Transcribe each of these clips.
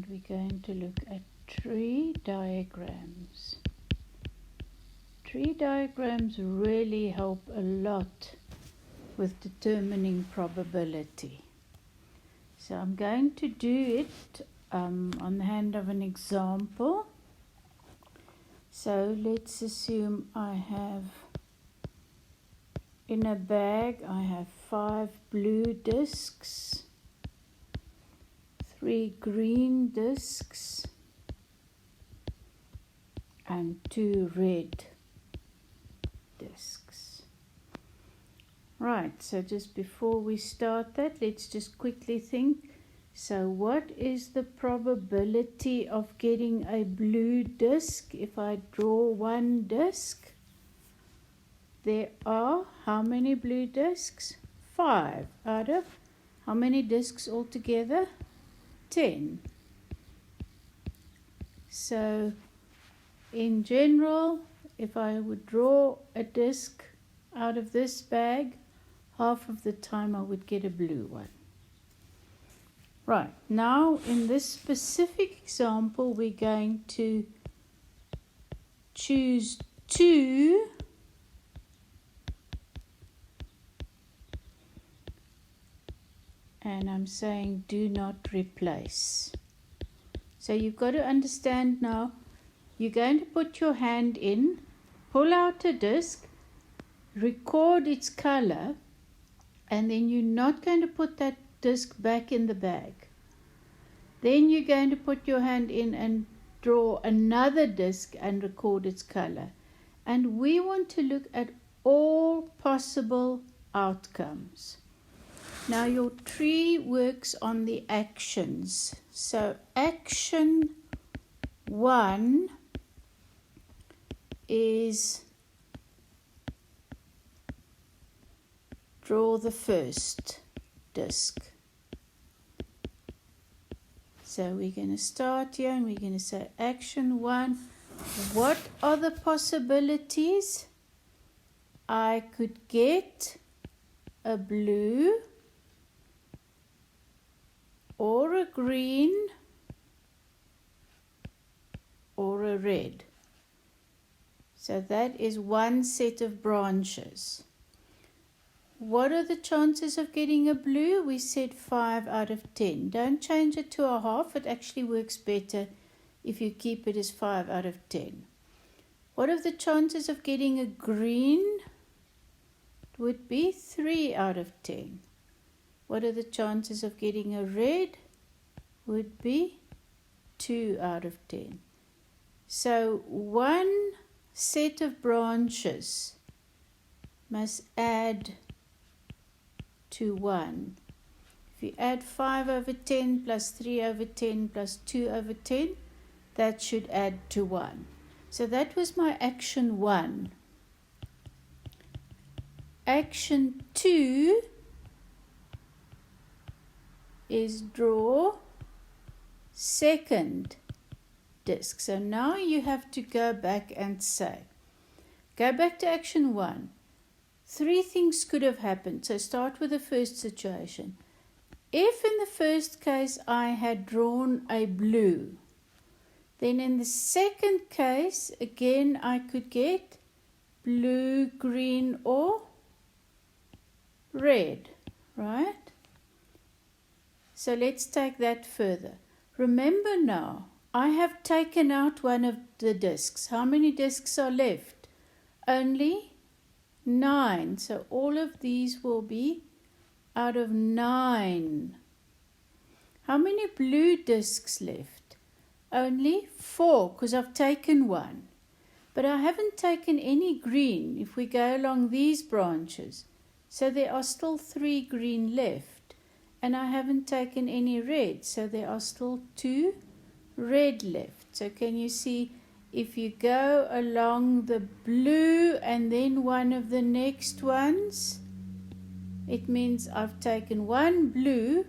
and we're going to look at tree diagrams. Tree diagrams really help a lot with determining probability. So I'm going to do it on the hand of an example. So let's assume I have, in a bag, I have 5 blue discs, 3 green discs, and 2 red discs. Right, so just before we start that, let's just quickly think. So what is the probability of getting a blue disc if I draw one disc? There are how many blue discs? 5 out of how many discs altogether? 10. So in general, if I would draw a disc out of this bag, half of the time I would get a blue one. Right, now in this specific example, we're going to choose 2 and I'm saying do not replace. So you've got to understand now, you're going to put your hand in, pull out a disc, record its color, and then you're not going to put that disc back in the bag. Then you're going to put your hand in and draw another disc and record its color. And we want to look at all possible outcomes. Now your tree works on the actions. So action 1 is draw the first disc. So we're going to start here and we're going to say action 1. What are the possibilities? I could get a blue or a green or a red. So that is one set of branches. What are the chances of getting a blue? We said 5 out of 10. Don't change it to a half. It actually works better if you keep it as 5 out of 10. What are the chances of getting a green? It would be 3 out of 10. What are the chances of getting a red? Would be 2 out of 10. So one set of branches must add to 1. If you add 5 over 10 plus 3 over 10 plus 2 over 10, that should add to 1. So that was my action 1. Action 2 is draw second disc. So now you have to go back and say, go back to action 1. 3 things could have happened. So start with the first situation. If in the first case I had drawn a blue, then in the second case, again, I could get blue, green, or red, right? So let's take that further. Remember now, I have taken out one of the discs. How many discs are left? Only 9. So all of these will be out of 9. How many blue discs left? Only 4, because I've taken one. But I haven't taken any green if we go along these branches. So there are still 3 green left. And I haven't taken any red. So there are still 2 red left. So can you see, if you go along the blue and then one of the next ones, it means I've taken one blue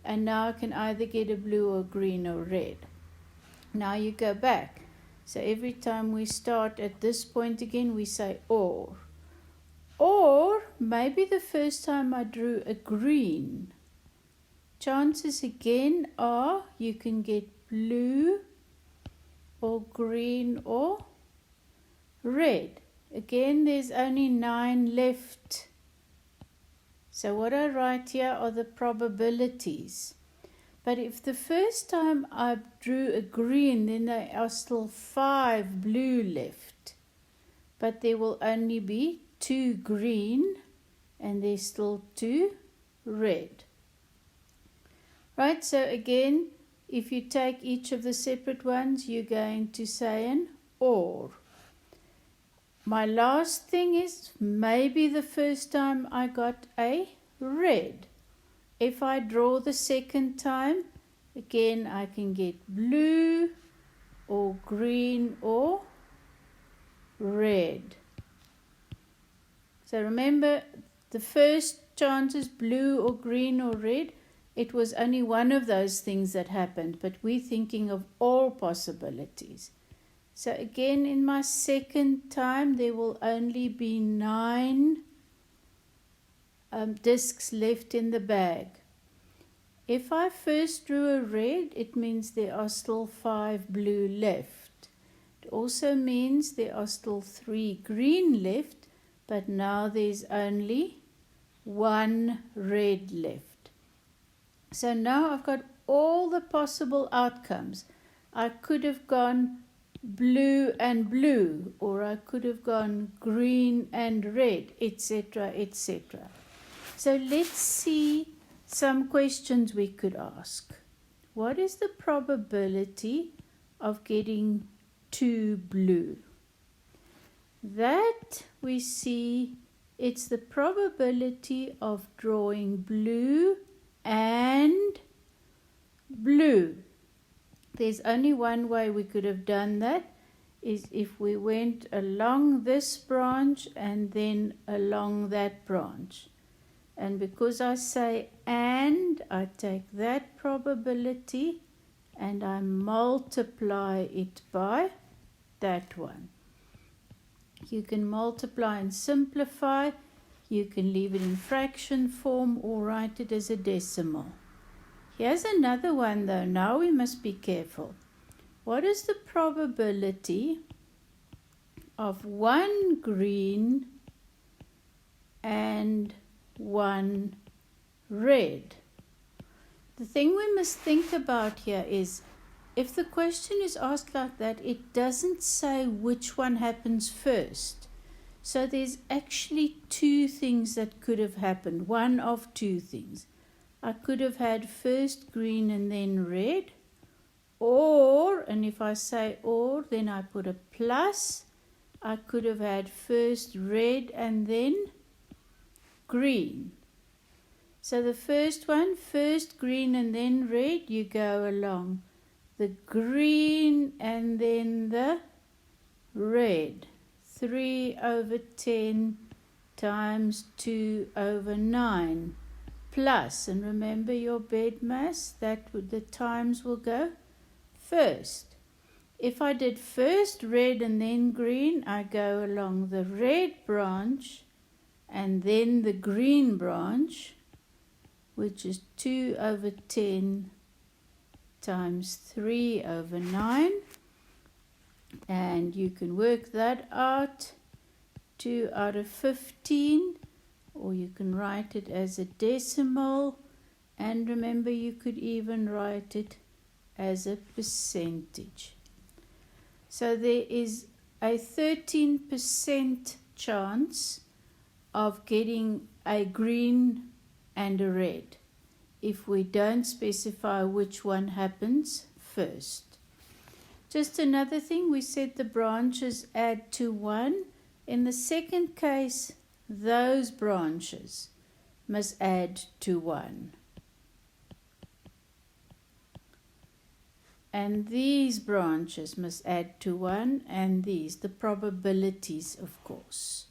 and now I can either get a blue or green or red. Now you go back. So every time we start at this point again, we say or. Or maybe the first time I drew a green, chances again are you can get blue or green or red. Again, there's only 9 left. So what I write here are the probabilities. But if the first time I drew a green, then there are still 5 blue left. But there will only be 2 green and there's still 2 red. Right, so again, if you take each of the separate ones, you're going to say an OR. My last thing is maybe the first time I got a red. If I draw the second time, again I can get blue or green or red. So remember, the first chance is blue or green or red. It was only one of those things that happened, but we're thinking of all possibilities. So again, in my second time, there will only be 9 discs left in the bag. If I first drew a red, it means there are still 5 blue left. It also means there are still 3 green left, but now there's only 1 red left. So now I've got all the possible outcomes. I could have gone blue and blue, or I could have gone green and red, etc., etc. So let's see some questions we could ask. What is the probability of getting 2 blue? That we see it's the probability of drawing blue and blue. There's only one way we could have done that, is if we went along this branch and then along that branch. And because I say and, I take that probability and I multiply it by that one. You can multiply and simplify. You can leave it in fraction form or write it as a decimal. Here's another one though. Now we must be careful. What is the probability of 1 green and 1 red? The thing we must think about here is, if the question is asked like that, it doesn't say which one happens first. So there's actually 2 things that could have happened, one of 2 things. I could have had first green and then red, or, and if I say or, then I put a plus, I could have had first red and then green. So the first one, first green and then red, you go along the green and then the red. 3/10 times 2/9 plus, and remember your bed mass, the times will go first. If I did first red and then green, I go along the red branch and then the green branch, which is 2/10 times 3/9. And you can work that out, 2/15, or you can write it as a decimal. And remember, you could even write it as a percentage. So there is a 13% chance of getting a green and a red if we don't specify which one happens first. Just another thing, we said the branches add to 1. In the second case, those branches must add to 1. And these branches must add to 1, and these, the probabilities, of course.